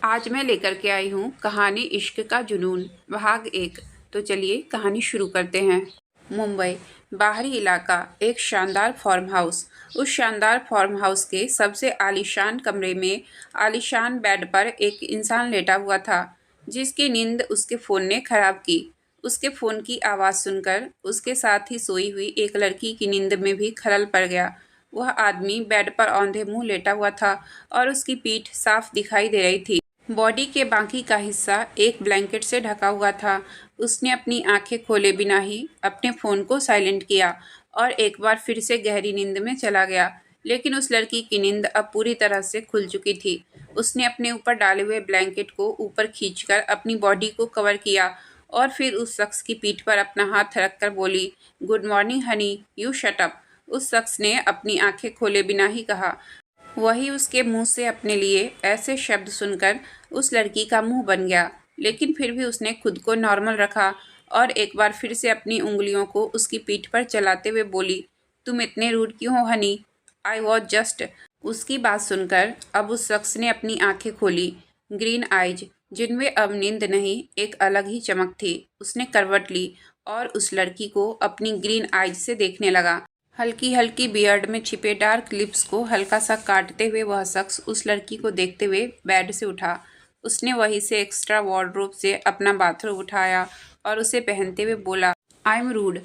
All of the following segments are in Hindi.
आज मैं लेकर के आई हूँ कहानी इश्क का जुनून भाग 1। तो चलिए कहानी शुरू करते हैं। मुंबई बाहरी इलाका, एक शानदार फार्म हाउस। उस शानदार फार्म हाउस के सबसे आलीशान कमरे में आलीशान बेड पर एक इंसान लेटा हुआ था, जिसकी नींद उसके फ़ोन ने खराब की। उसके फ़ोन की आवाज़ सुनकर उसके साथ ही सोई हुई एक लड़की की नींद में भी खलल पड़ गया। वह आदमी बेड पर औंधे मुंह लेटा हुआ था और उसकी पीठ साफ दिखाई दे रही थी। बॉडी के बाकी का हिस्सा एक ब्लैंकेट से ढका हुआ था। उसने अपनी आंखें खोले बिना ही अपने फ़ोन को साइलेंट किया और एक बार फिर से गहरी नींद में चला गया। लेकिन उस लड़की की नींद अब पूरी तरह से खुल चुकी थी। उसने अपने ऊपर डाले हुए ब्लैंकेट को ऊपर खींचकर अपनी बॉडी को कवर किया और फिर उस शख्स की पीठ पर अपना हाथ रखकर बोली, good morning Honey, you shut up. उस शख्स ने अपनी आंखें खोले बिना ही कहा। वही उसके मुंह से अपने लिए ऐसे शब्द सुनकर उस लड़की का मुंह बन गया, लेकिन फिर भी उसने खुद को नॉर्मल रखा और एक बार फिर से अपनी उंगलियों को उसकी पीठ पर चलाते हुए बोली, तुम इतने रूड क्यों हो हनी, आई वॉज जस्ट। उसकी बात सुनकर अब उस शख्स ने अपनी आंखें खोली। ग्रीन आइज, जिनमें अब नींद नहीं, एक अलग ही चमक थी। उसने करवट ली और उस लड़की को अपनी ग्रीन आइज से देखने लगा। हल्की हल्की बियर्ड में छिपे डार्क लिप्स को हल्का सा काटते हुए वह शख्स उस लड़की को देखते हुए बेड से उठा। उसने वहीं से एक्स्ट्रा वार्डरोब से अपना बाथरोब उठाया और उसे पहनते हुए बोला, I am rude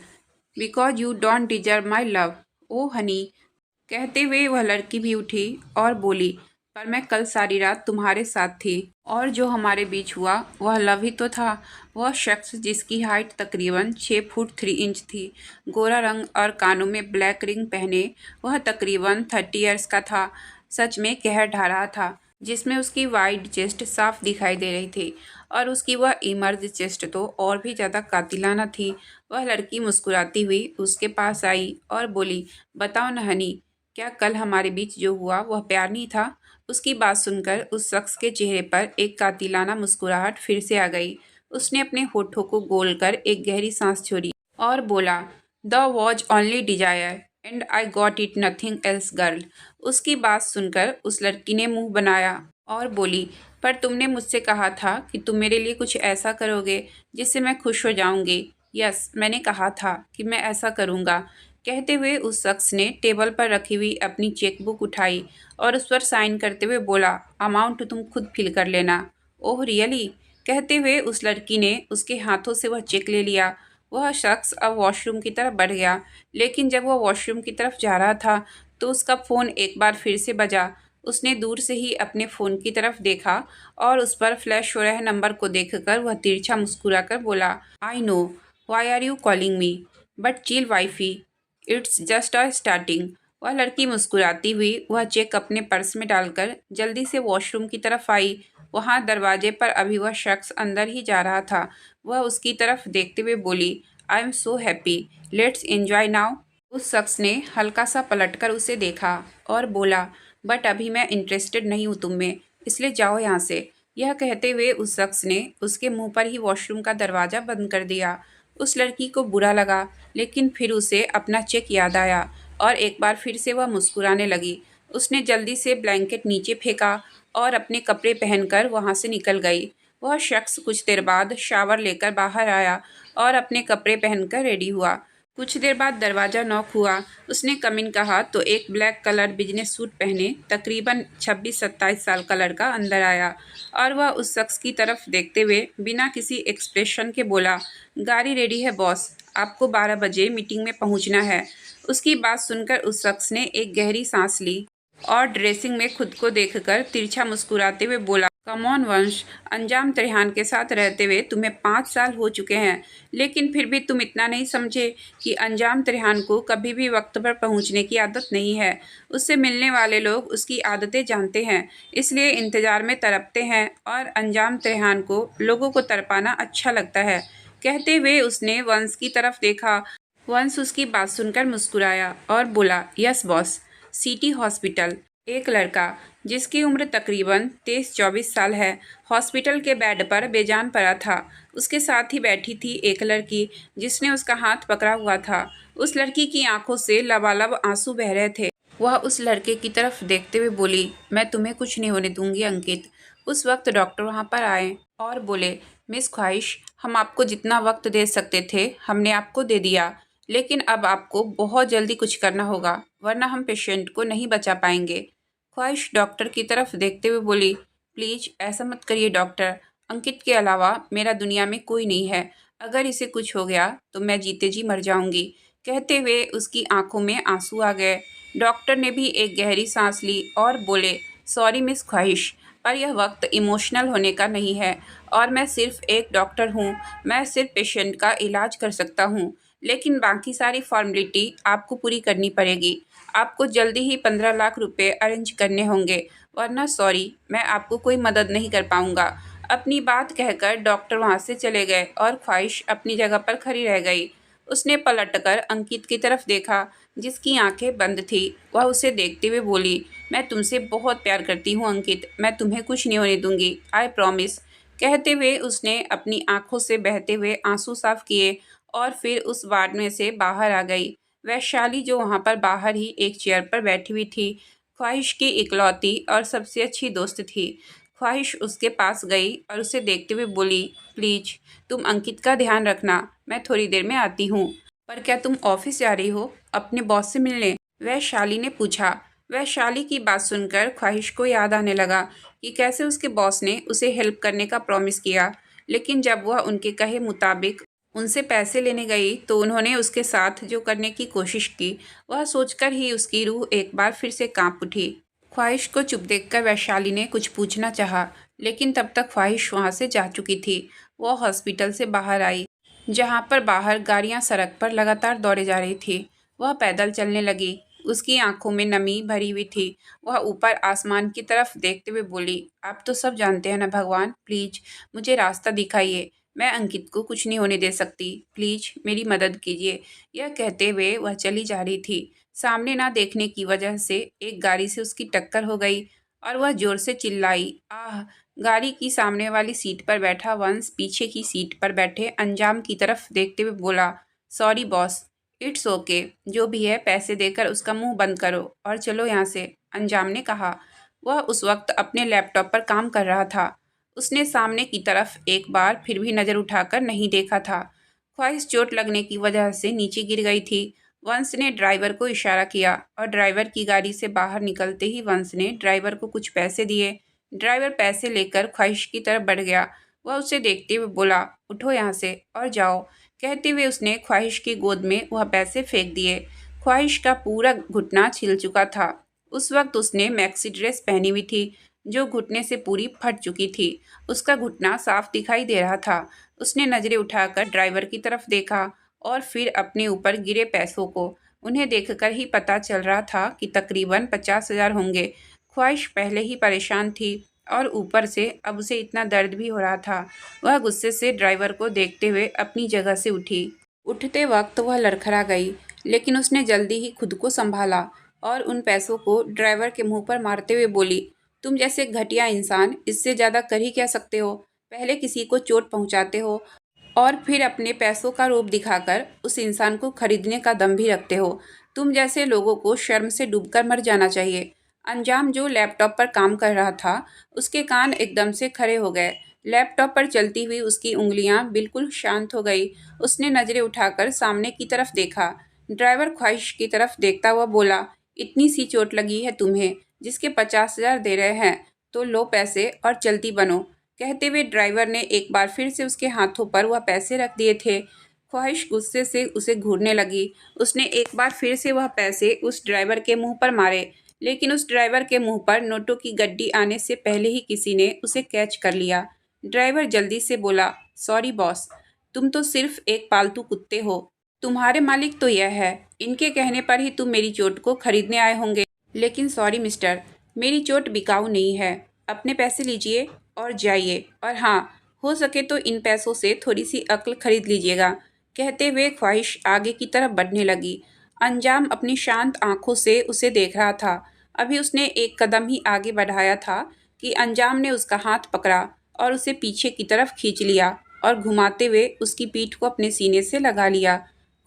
because you don't deserve my love, oh honey. कहते हुए वह लड़की भी उठी और बोली, पर मैं कल सारी रात तुम्हारे साथ थी और जो हमारे बीच हुआ वह लव ही तो था। वह शख्स जिसकी हाइट तकरीबन 6 फुट 3 इंच थी, गोरा रंग और कानों में ब्लैक रिंग पहने, वह तकरीबन 30 ईयर्स का था। सच में कहर ढा रहा था, जिसमें उसकी वाइड चेस्ट साफ दिखाई दे रही थी और उसकी वह इमर्ज चेस्ट तो और भी ज़्यादा कातिलाना थी। वह लड़की मुस्कुराती हुई उसके पास आई और बोली, बताओ न हनी, क्या कल हमारे बीच जो हुआ वह प्यार नहीं था? उसकी बात सुनकर उस शख्स के चेहरे पर एक कातिलाना मुस्कुराहट फिर से आ गई। उसने अपने होठों को गोल कर एक गहरी सांस छोड़ी और बोला, the was only desire and I got it, nothing else girl. उसकी बात सुनकर उस लड़की ने मुंह बनाया और बोली, पर तुमने मुझसे कहा था कि तुम मेरे लिए कुछ ऐसा करोगे जिससे मैं खुश हो जाऊंगी। यस, मैंने कहा था कि मैं ऐसा करूंगा। कहते हुए उस शख्स ने टेबल पर रखी हुई अपनी चेकबुक उठाई और उस पर साइन करते हुए बोला, अमाउंट तुम खुद फिल कर लेना। Oh really. कहते हुए उस लड़की ने उसके हाथों से वह चेक ले लिया। वह शख्स अब वॉशरूम की तरफ बढ़ गया, लेकिन जब वह वॉशरूम की तरफ जा रहा था तो उसका फ़ोन एक बार फिर से बजा। उसने दूर से ही अपने फ़ोन की तरफ देखा और उस पर फ्लैश हो रहे नंबर को देखकर वह तिरछा मुस्कुराकर बोला, I know why are you calling me, but chill wifey, it's just a starting. वह लड़की मुस्कुराती हुई वह चेक अपने पर्स में डालकर जल्दी से वॉशरूम की तरफ आई। वहाँ दरवाजे पर अभी वह शख्स अंदर ही जा रहा था। वह उसकी तरफ देखते हुए बोली, I am so happy, let's enjoy now. उस शख्स ने हल्का सा पलटकर उसे देखा और बोला, बट अभी मैं इंटरेस्टेड नहीं हूँ तुम में, इसलिए जाओ यहाँ से। यह कहते हुए उस शख्स ने उसके मुंह पर ही वॉशरूम का दरवाज़ा बंद कर दिया। उस लड़की को बुरा लगा, लेकिन फिर उसे अपना चेक याद आया और एक बार फिर से वह मुस्कुराने लगी। उसने जल्दी से ब्लैंकेट नीचे फेंका और अपने कपड़े पहनकर वहाँ से निकल गई। वह शख्स कुछ देर बाद शावर लेकर बाहर आया और अपने कपड़े पहनकर रेडी हुआ। कुछ देर बाद दरवाज़ा नॉक हुआ। उसने कम इन कहा तो एक ब्लैक कलर बिजनेस सूट पहने तकरीबन 26-27 साल का लड़का अंदर आया और वह उस शख्स की तरफ देखते हुए बिना किसी एक्सप्रेशन के बोला, गाड़ी रेडी है बॉस, आपको 12 बजे मीटिंग में पहुंचना है। उसकी बात सुनकर उस शख्स ने एक गहरी सांस ली और ड्रेसिंग में खुद को देखकर तिरछा मुस्कुराते हुए बोला, कम ऑन वंश, अंजाम त्रिहान के साथ रहते हुए तुम्हें 5 साल हो चुके हैं, लेकिन फिर भी तुम इतना नहीं समझे कि अंजाम त्रिहान को कभी भी वक्त पर पहुंचने की आदत नहीं है। उससे मिलने वाले लोग उसकी आदतें जानते हैं, इसलिए इंतजार में तड़पते हैं और अंजाम त्रिहान को लोगों को तड़पाना अच्छा लगता है। कहते हुए उसने वंश की तरफ देखा। वंश उसकी बात सुनकर मुस्कुराया और बोला, यस बॉस, सिटी हॉस्पिटल। एक लड़का जिसकी उम्र तकरीबन 23-24 साल है, हॉस्पिटल के बेड पर बेजान पड़ा था। उसके साथ ही बैठी थी एक लड़की जिसने उसका हाथ पकड़ा हुआ था। उस लड़की की आंखों से लबालब आंसू बह रहे थे। वह उस लड़के की तरफ देखते हुए बोली, मैं तुम्हें कुछ नहीं होने दूंगी अंकित। उस वक्त डॉक्टर वहाँ पर आए और बोले, मिस ख्वाहिश, हम आपको जितना वक्त दे सकते थे हमने आपको दे दिया, लेकिन अब आपको बहुत जल्दी कुछ करना होगा वरना हम पेशेंट को नहीं बचा पाएंगे। ख्वाहिश डॉक्टर की तरफ देखते हुए बोली, प्लीज ऐसा मत करिए डॉक्टर, अंकित के अलावा मेरा दुनिया में कोई नहीं है। अगर इसे कुछ हो गया तो मैं जीते जी मर जाऊंगी। कहते हुए उसकी आंखों में आंसू आ गए। डॉक्टर ने भी एक गहरी सांस ली और बोले, सॉरी मिस ख्वाहिश, पर यह वक्त इमोशनल होने का नहीं है और मैं सिर्फ एक डॉक्टर हूँ। मैं सिर्फ पेशेंट का इलाज कर सकता हूँ, लेकिन बाकी सारी फॉर्मेलिटी आपको पूरी करनी पड़ेगी। आपको जल्दी ही 15 लाख रुपए अरेंज करने होंगे, वरना सॉरी, मैं आपको कोई मदद नहीं कर पाऊंगा। अपनी बात कहकर डॉक्टर वहाँ से चले गए और ख्वाहिश अपनी जगह पर खड़ी रह गई। उसने पलटकर अंकित की तरफ देखा, जिसकी आंखें बंद थी। वह उसे देखते हुए बोली, मैं तुमसे बहुत प्यार करती हूँ अंकित, मैं तुम्हें कुछ नहीं होने दूंगी, आई प्रॉमिस। कहते हुए उसने अपनी आंखों से बहते हुए आंसू साफ किए और फिर उस वार्ड में से बाहर आ गई। वैशाली जो वहाँ पर बाहर ही एक चेयर पर बैठी हुई थी, ख्वाहिश की इकलौती और सबसे अच्छी दोस्त थी। ख्वाहिश उसके पास गई और उसे देखते हुए बोली, प्लीज तुम अंकित का ध्यान रखना, मैं थोड़ी देर में आती हूँ। पर क्या तुम ऑफिस जा रही हो अपने बॉस से मिलने? वैशाली ने पूछा। वैशाली की बात सुनकर ख्वाहिश को याद आने लगा कि कैसे उसके बॉस ने उसे हेल्प करने का प्रॉमिस किया, लेकिन जब वह उनके कहे मुताबिक उनसे पैसे लेने गई तो उन्होंने उसके साथ जो करने की कोशिश की, वह सोचकर ही उसकी रूह एक बार फिर से कांप उठी। ख्वाहिश को चुप देखकर वैशाली ने कुछ पूछना चाहा, लेकिन तब तक ख्वाहिश वहाँ से जा चुकी थी। वह हॉस्पिटल से बाहर आई, जहाँ पर बाहर गाड़ियाँ सड़क पर लगातार दौड़े जा रही थी। वह पैदल चलने लगी। उसकी आंखों में नमी भरी हुई थी। वह ऊपर आसमान की तरफ देखते हुए बोली, आप तो सब जानते हैं ना भगवान, प्लीज मुझे रास्ता दिखाइए। मैं अंकित को कुछ नहीं होने दे सकती, प्लीज मेरी मदद कीजिए। यह कहते हुए वह चली जा रही थी। सामने ना देखने की वजह से एक गाड़ी से उसकी टक्कर हो गई और वह जोर से चिल्लाई, आह। गाड़ी की सामने वाली सीट पर बैठा वंश पीछे की सीट पर बैठे अंजाम की तरफ देखते हुए बोला, सॉरी बॉस, इट्स ओके, जो भी है पैसे देकर उसका मुंह बंद करो और चलो यहाँ से, अंजाम ने कहा। वह उस वक्त अपने लैपटॉप पर काम कर रहा था। उसने सामने की तरफ एक बार फिर भी नज़र उठाकर नहीं देखा था। ख्वाहिश चोट लगने की वजह से नीचे गिर गई थी। वंश ने ड्राइवर को इशारा किया और ड्राइवर की गाड़ी से बाहर निकलते ही वंश ने ड्राइवर को कुछ पैसे दिए। ड्राइवर पैसे लेकर ख्वाहिश की तरफ बढ़ गया। वह उसे देखते हुए बोला, उठो यहाँ से और जाओ। कहते हुए उसने ख्वाहिश की गोद में वह पैसे फेंक दिए। ख्वाहिश का पूरा घुटना छिल चुका था। उस वक्त उसने मैक्सी ड्रेस पहनी हुई थी, जो घुटने से पूरी फट चुकी थी। उसका घुटना साफ दिखाई दे रहा था। उसने नजरें उठाकर ड्राइवर की तरफ देखा और फिर अपने ऊपर गिरे पैसों को। उन्हें देखकर ही पता चल रहा था कि तकरीबन 50,000 होंगे। ख्वाहिश पहले ही परेशान थी और ऊपर से अब उसे इतना दर्द भी हो रहा था। वह गुस्से से ड्राइवर को देखते हुए अपनी जगह से उठी। उठते वक्त वह लड़खड़ा गई, लेकिन उसने जल्दी ही खुद को संभाला और उन पैसों को ड्राइवर के मुंह पर मारते हुए बोली, तुम जैसे घटिया इंसान इससे ज़्यादा कर ही क्या सकते हो? पहले किसी को चोट पहुंचाते हो और फिर अपने पैसों का रूप दिखाकर उस इंसान को खरीदने का दम भी रखते हो। तुम जैसे लोगों को शर्म से डूबकर मर जाना चाहिए। अंजाम जो लैपटॉप पर काम कर रहा था, उसके कान एकदम से खड़े हो गए। लैपटॉप पर चलती हुई उसकी उंगलियां बिल्कुल शांत हो गई। उसने नजरें उठाकर सामने की तरफ देखा। ड्राइवर ख्वाहिश की तरफ देखता हुआ बोला, इतनी सी चोट लगी है तुम्हें जिसके 50,000 दे रहे हैं, तो लो पैसे और चलती बनो। कहते हुए ड्राइवर ने एक बार फिर से उसके हाथों पर वह पैसे रख दिए थे। ख्वाहिश गुस्से से उसे घूरने लगी। उसने एक बार फिर से वह पैसे उस ड्राइवर के मुंह पर मारे, लेकिन उस ड्राइवर के मुंह पर नोटों की गड्डी आने से पहले ही किसी ने उसे कैच कर लिया। ड्राइवर जल्दी से बोला, सॉरी बॉस, तुम तो सिर्फ एक पालतू कुत्ते हो, तुम्हारे मालिक तो यह है, इनके कहने पर ही तुम मेरी चोट को खरीदने आए होंगे। लेकिन सॉरी मिस्टर, मेरी चोट बिकाऊ नहीं है। अपने पैसे लीजिए और जाइए, और हाँ, हो सके तो इन पैसों से थोड़ी सी अक्ल खरीद लीजिएगा। कहते हुए ख्वाहिश आगे की तरफ बढ़ने लगी। अंजाम अपनी शांत आंखों से उसे देख रहा था। अभी उसने एक कदम ही आगे बढ़ाया था कि अंजाम ने उसका हाथ पकड़ा और उसे पीछे की तरफ खींच लिया और घुमाते हुए उसकी पीठ को अपने सीने से लगा लिया।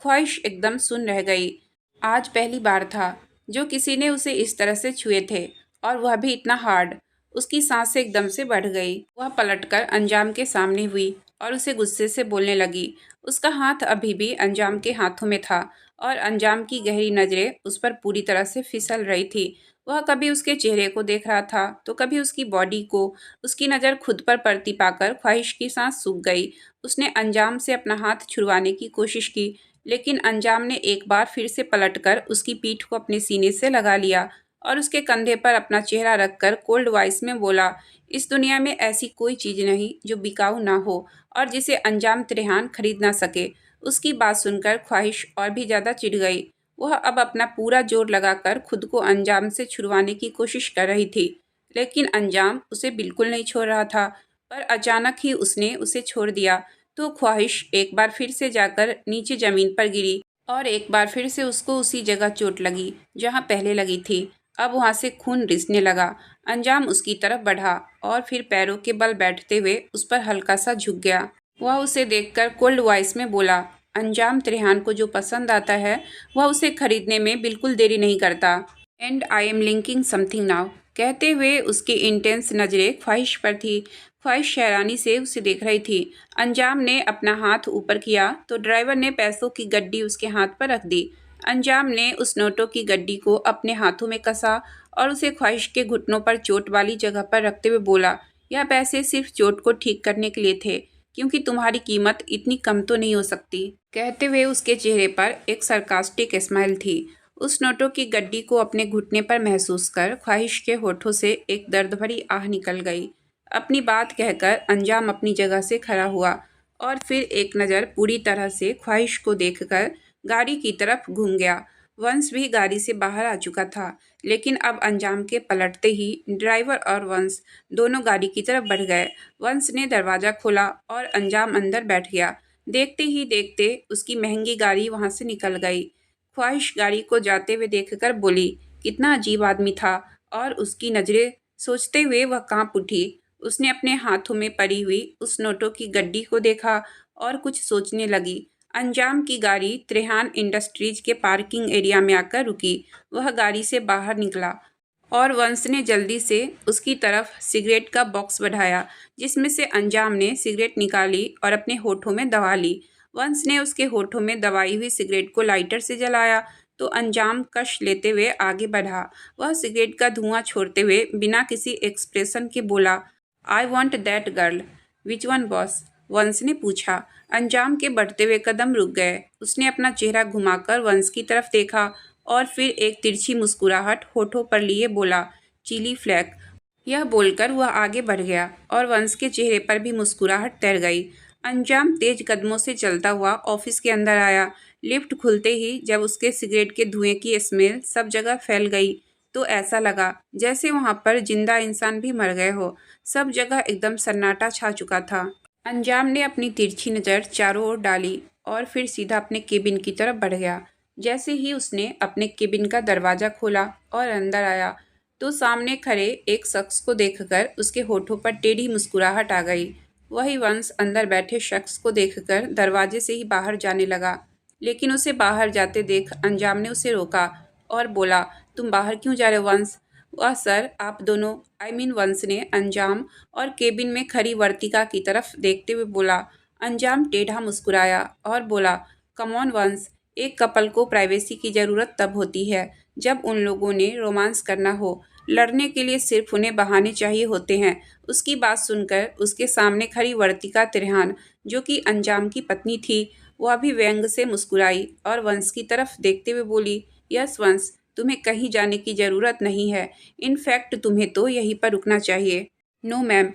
ख्वाहिश एकदम सुन रह गई। आज पहली बार था जो किसी ने उसे इस तरह से छुए थे, और वह भी इतना हार्ड। उसकी सांसें एकदम से बढ़ गई। वह पलटकर अंजाम के सामने हुई और उसे गुस्से से बोलने लगी। उसका हाथ अभी भी अंजाम के हाथों में था और अंजाम की गहरी नजरें उस पर पूरी तरह से फिसल रही थी। वह कभी उसके चेहरे को देख रहा था तो कभी उसकी बॉडी को। उसकी नज़र खुद पर पड़ती पाकर ख्वाहिश की सांस सूख गई। उसने अंजाम से अपना हाथ छुड़वाने की कोशिश की, लेकिन अंजाम ने एक बार फिर से पलटकर उसकी पीठ को अपने सीने से लगा लिया और उसके कंधे पर अपना चेहरा रखकर कोल्ड वॉइस में बोला, इस दुनिया में ऐसी कोई चीज़ नहीं जो बिकाऊ ना हो और जिसे अंजाम त्रेहान खरीद ना सके। उसकी बात सुनकर ख्वाहिश और भी ज़्यादा चिढ़ गई। वह अब अपना पूरा जोर लगाकर खुद को अंजाम से छुड़वाने की कोशिश कर रही थी, लेकिन अंजाम उसे बिल्कुल नहीं छोड़ रहा था। पर अचानक ही उसने उसे छोड़ दिया तो ख्वाहिश एक बार फिर से जाकर नीचे ज़मीन पर गिरी और एक बार फिर से उसको उसी जगह चोट लगी जहाँ पहले लगी थी। अब वहाँ से खून रिसने लगा। अंजाम उसकी तरफ बढ़ा और फिर पैरों के बल बैठते हुए उस पर हल्का सा झुक गया। वह उसे देखकर कोल्ड वॉइस में बोला, अंजाम त्रेहान को जो पसंद आता है वह उसे खरीदने में बिल्कुल देरी नहीं करता। And I am linking something now. कहते हुए उसकी इंटेंस नज़रें ख्वाहिश पर थी। ख्वाहिश हैरानी से उसे देख रही थी। अंजाम ने अपना हाथ ऊपर किया तो ड्राइवर ने पैसों की गड्डी उसके हाथ पर रख दी। अंजाम ने उस नोटों की गड्डी को अपने हाथों में कसा और उसे ख्वाहिश के घुटनों पर चोट वाली जगह पर रखते हुए बोला, यह पैसे सिर्फ चोट को ठीक करने के लिए थे, क्योंकि तुम्हारी कीमत इतनी कम तो नहीं हो सकती। कहते हुए उसके चेहरे पर एक सरकास्टिक स्माइल थी। उस नोटों की गड्डी को अपने घुटने पर महसूस कर ख्वाहिश के होठों से एक दर्द भरी आह निकल गई। अपनी बात कहकर अंजाम अपनी जगह से खड़ा हुआ और फिर एक नज़र पूरी तरह से ख्वाहिश को देखकर गाड़ी की तरफ घूम गया। वंश भी गाड़ी से बाहर आ चुका था, लेकिन अब अंजाम के पलटते ही ड्राइवर और वंश दोनों गाड़ी की तरफ बढ़ गए। वंश ने दरवाज़ा खोला और अंजाम अंदर बैठ गया। देखते ही देखते उसकी महंगी गाड़ी वहाँ से निकल गई। ख्वाहिश गाड़ी को जाते हुए देखकर बोली, कितना अजीब आदमी था। और उसकी नज़रें सोचते हुए वह कांप उठी। उसने अपने हाथों में पड़ी हुई उस नोटों की गड्डी को देखा और कुछ सोचने लगी। अंजाम की गाड़ी त्रेहान इंडस्ट्रीज के पार्किंग एरिया में आकर रुकी। वह गाड़ी से बाहर निकला और वंश ने जल्दी से उसकी तरफ सिगरेट का बॉक्स बढ़ाया, जिसमें से अंजाम ने सिगरेट निकाली और अपने होठों में दबा ली। वंश ने उसके होठों में दबाई हुई सिगरेट को लाइटर से जलाया तो अंजाम कश लेते हुए आगे बढ़ा। वह सिगरेट का धुआं छोड़ते हुए बिना किसी एक्सप्रेशन के बोला, I want that girl. Which one boss? वंश ने पूछा। अंजाम के बढ़ते हुए कदम रुक गए। उसने अपना चेहरा घुमाकर वंश की तरफ देखा और फिर एक तिरछी मुस्कुराहट होठों पर लिए बोला, चिली फ्लैक। यह बोलकर वह आगे बढ़ गया और वंश के चेहरे पर भी मुस्कुराहट तैर गई। अंजाम तेज कदमों से चलता हुआ ऑफिस के अंदर आया। लिफ्ट खुलते ही जब उसके सिगरेट के धुएं की स्मेल सब जगह फैल गई तो ऐसा लगा जैसे वहां पर जिंदा इंसान भी मर गए हो। सब जगह एकदम सन्नाटा छा चुका था। अंजाम ने अपनी तिरछी नज़र चारों ओर डाली और फिर सीधा अपने केबिन की तरफ बढ़ गया। जैसे ही उसने अपने केबिन का दरवाज़ा खोला और अंदर आया तो सामने खड़े एक शख्स को देखकर उसके होठों पर टेढ़ी मुस्कुराहट आ गई। वही वंश अंदर बैठे शख्स को देखकर दरवाजे से ही बाहर जाने लगा, लेकिन उसे बाहर जाते देख अंजाम ने उसे रोका और बोला, तुम बाहर क्यों जा रहे हो वंश? वह सर, आप दोनों, आई मीन वंश ने अंजाम और केबिन में खड़ी वर्तिका की तरफ देखते हुए बोला। अंजाम टेढ़ा मुस्कुराया और बोला, कम ऑन वंश, एक कपल को प्राइवेसी की ज़रूरत तब होती है जब उन लोगों ने रोमांस करना हो। लड़ने के लिए सिर्फ उन्हें बहाने चाहिए होते हैं। उसकी बात सुनकर उसके सामने खड़ी वर्तिका त्रेहान, जो कि अंजाम की पत्नी थी, वह भी व्यंग से मुस्कुराई और वंश की तरफ देखते हुए बोली, यस वंश, तुम्हें कहीं जाने की ज़रूरत नहीं है। इनफैक्ट तुम्हें तो यहीं पर रुकना चाहिए। No ma'am,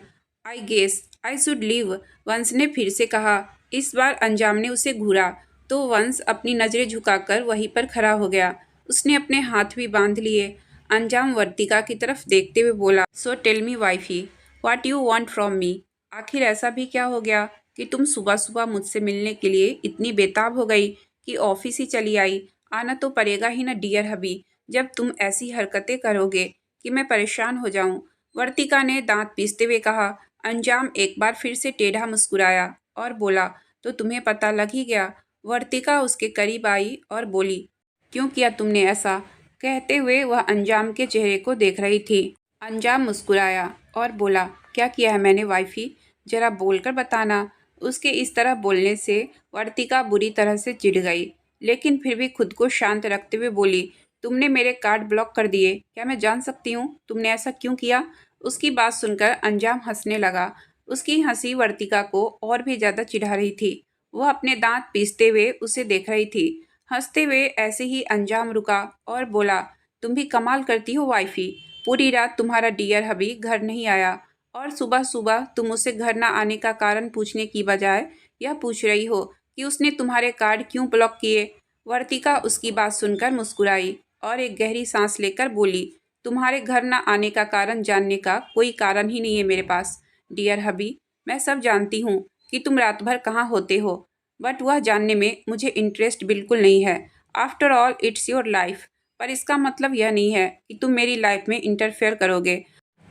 I guess I should leave, Vansh ने फिर से कहा। इस बार अंजाम ने उसे घूरा तो वंश अपनी नज़रें झुकाकर वहीं पर खड़ा हो गया। उसने अपने हाथ भी बांध लिए। अंजाम वर्तिका की तरफ देखते हुए बोला, so tell me wifey, what you want from me? आखिर ऐसा भी क्या हो गया कि तुम सुबह सुबह मुझसे मिलने के लिए इतनी बेताब हो गई कि ऑफिस ही चली आई? आना तो पड़ेगा ही ना डियर हबी, जब तुम ऐसी हरकतें करोगे कि मैं परेशान हो जाऊं। वर्तिका ने दांत पीसते हुए कहा। अंजाम एक बार फिर से टेढ़ा मुस्कुराया और बोला, तो तुम्हें पता लग ही गया। वर्तिका उसके करीब आई और बोली, क्यों किया तुमने ऐसा? कहते हुए वह अंजाम के चेहरे को देख रही थी। अंजाम मुस्कुराया। और बोला, क्या किया है मैंने वाइफी, जरा बोलकर बताना। उसके इस तरह बोलने से वर्तिका बुरी तरह से चिढ़ गई, लेकिन फिर भी खुद को शांत रखते हुए बोली, तुमने मेरे कार्ड ब्लॉक कर दिए, क्या मैं जान सकती हूँ तुमने ऐसा क्यों किया? उसकी बात सुनकर अंजाम हंसने लगा। उसकी हंसी वर्तिका को और भी ज्यादा चिढ़ा रही थी। वह अपने दांत पीसते हुए उसे देख रही थी। हंसते हुए ऐसे ही अंजाम रुका और बोला, तुम भी कमाल करती हो वाइफी। पूरी रात तुम्हारा डियर हबी घर नहीं आया और सुबह सुबह तुम उससे घर ना आने का कारण पूछने की बजाय यह पूछ रही हो कि उसने तुम्हारे कार्ड क्यों ब्लॉक किए। वर्तिका उसकी बात सुनकर मुस्कुराई और एक गहरी सांस लेकर बोली, तुम्हारे घर न आने का कारण जानने का कोई कारण ही नहीं है मेरे पास। डियर हबी, मैं सब जानती हूँ कि तुम रात भर कहाँ होते हो, बट वह जानने में मुझे इंटरेस्ट बिल्कुल नहीं है। After all it's your life, पर इसका मतलब यह नहीं है कि तुम मेरी लाइफ में इंटरफेयर करोगे।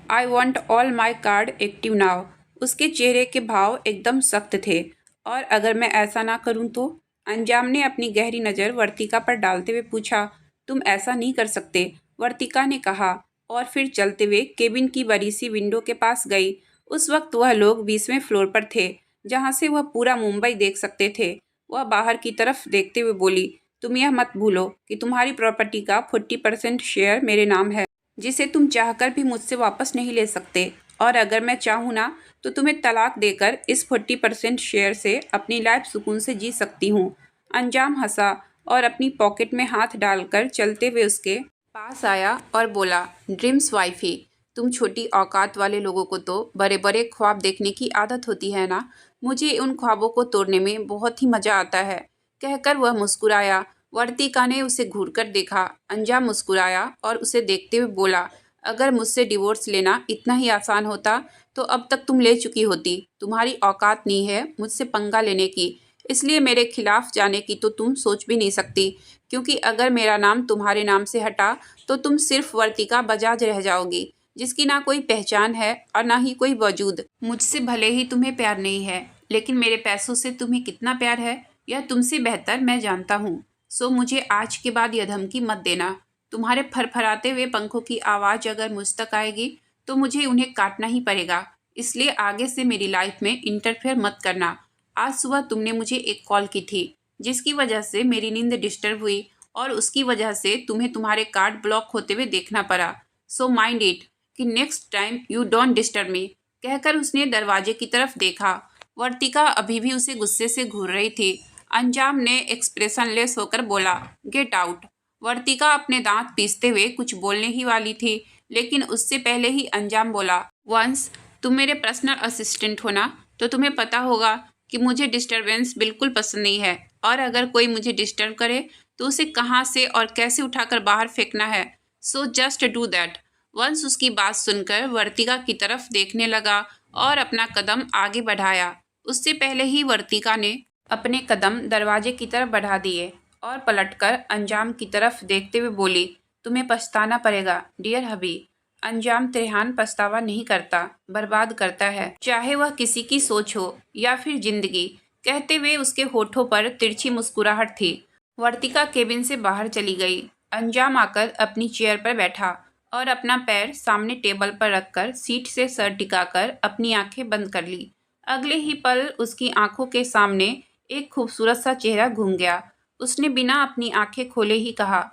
I want all my card active now. उसके चेहरे के भाव एकदम सख्त थे। और अगर मैं ऐसा ना करूं तो? अंजाम ने अपनी गहरी नज़र वर्तिका पर डालते हुए पूछा। तुम ऐसा नहीं कर सकते, वर्तिका ने कहा और फिर चलते हुए केबिन की बड़ी सी विंडो के पास गई। उस वक्त वह लोग 20वें फ्लोर पर थे, जहाँ से वह पूरा मुंबई देख सकते थे। वह बाहर की तरफ देखते हुए बोली, तुम यह मत भूलो कि तुम्हारी प्रॉपर्टी का 40% शेयर मेरे नाम है, जिसे तुम चाहकर भी मुझसे वापस नहीं ले सकते। और अगर मैं चाहूँ ना तो तुम्हें तलाक देकर इस 40% शेयर से अपनी लाइफ सुकून से जी सकती हूँ। अंजाम हंसा और अपनी पॉकेट में हाथ डालकर चलते हुए उसके पास आया और बोला, ड्रीम्स वाइफी, तुम छोटी औकात वाले लोगों को तो बड़े बड़े ख्वाब देखने की आदत होती है ना। मुझे उन ख्वाबों को तोड़ने में बहुत ही मजा आता है। कहकर वह मुस्कुराया। वर्तिका ने उसे घूरकर देखा। अंजाम मुस्कुराया और उसे देखते हुए बोला, अगर मुझसे डिवोर्स लेना इतना ही आसान होता तो अब तक तुम ले चुकी होती। तुम्हारी औकात नहीं है मुझसे पंगा लेने की, इसलिए मेरे खिलाफ जाने की तो तुम सोच भी नहीं सकती, क्योंकि अगर मेरा नाम तुम्हारे नाम से हटा तो तुम सिर्फ वर्तिका बजाज रह जाओगी, जिसकी ना कोई पहचान है और ना ही कोई वजूद। मुझसे भले ही तुम्हें प्यार नहीं है, लेकिन मेरे पैसों से तुम्हें कितना प्यार है यह तुमसे बेहतर मैं जानता हूँ। सो मुझे आज के बाद यह धमकी मत देना। तुम्हारे फरफराते हुए पंखों की आवाज़ अगर मुझ तक आएगी तो मुझे उन्हें काटना ही पड़ेगा। इसलिए आगे से मेरी लाइफ में इंटरफेयर मत करना। आज सुबह तुमने मुझे एक कॉल की थी, जिसकी वजह से मेरी नींद डिस्टर्ब हुई और उसकी वजह से तुम्हें तुम्हारे कार्ड ब्लॉक होते हुए देखना पड़ा। सो माइंड इट कि next time you don't disturb me. कहकर उसने दरवाजे की तरफ देखा। वर्तिका अभी भी उसे गुस्से से घूर रही थी। अंजाम ने एक्सप्रेशनलेस होकर बोला, गेट आउट। वर्तिका अपने दांत पीसते हुए कुछ बोलने ही वाली थी, लेकिन उससे पहले ही अंजाम बोला, वंस तुम मेरे पर्सनल असिस्टेंट हो ना, तो तुम्हें पता होगा कि मुझे डिस्टरबेंस बिल्कुल पसंद नहीं है, और अगर कोई मुझे डिस्टर्ब करे तो उसे कहाँ से और कैसे उठाकर बाहर फेंकना है। So just do that. Vansh उसकी बात सुनकर वर्तिका की तरफ देखने लगा और अपना कदम आगे बढ़ाया। उससे पहले ही वर्तिका ने अपने कदम दरवाजे की तरफ बढ़ा दिए और पलटकर अंजाम की तरफ देखते हुए बोली, तुम्हें पछताना पड़ेगा डियर हबी। अंजाम त्रेहान पछतावा नहीं करता, बर्बाद करता है, चाहे वह किसी की सोच हो या फिर जिंदगी। कहते हुए उसके होठों पर तिरछी मुस्कुराहट थी। वर्तिका केबिन से बाहर चली गई। अंजाम आकर अपनी चेयर पर बैठा और अपना पैर सामने टेबल पर रखकर सीट से सर टिकाकर अपनी आंखें बंद कर ली। अगले ही पल उसकी आंखों के सामने एक खूबसूरत सा चेहरा घूम गया। उसने बिना अपनी आंखें खोले ही कहा,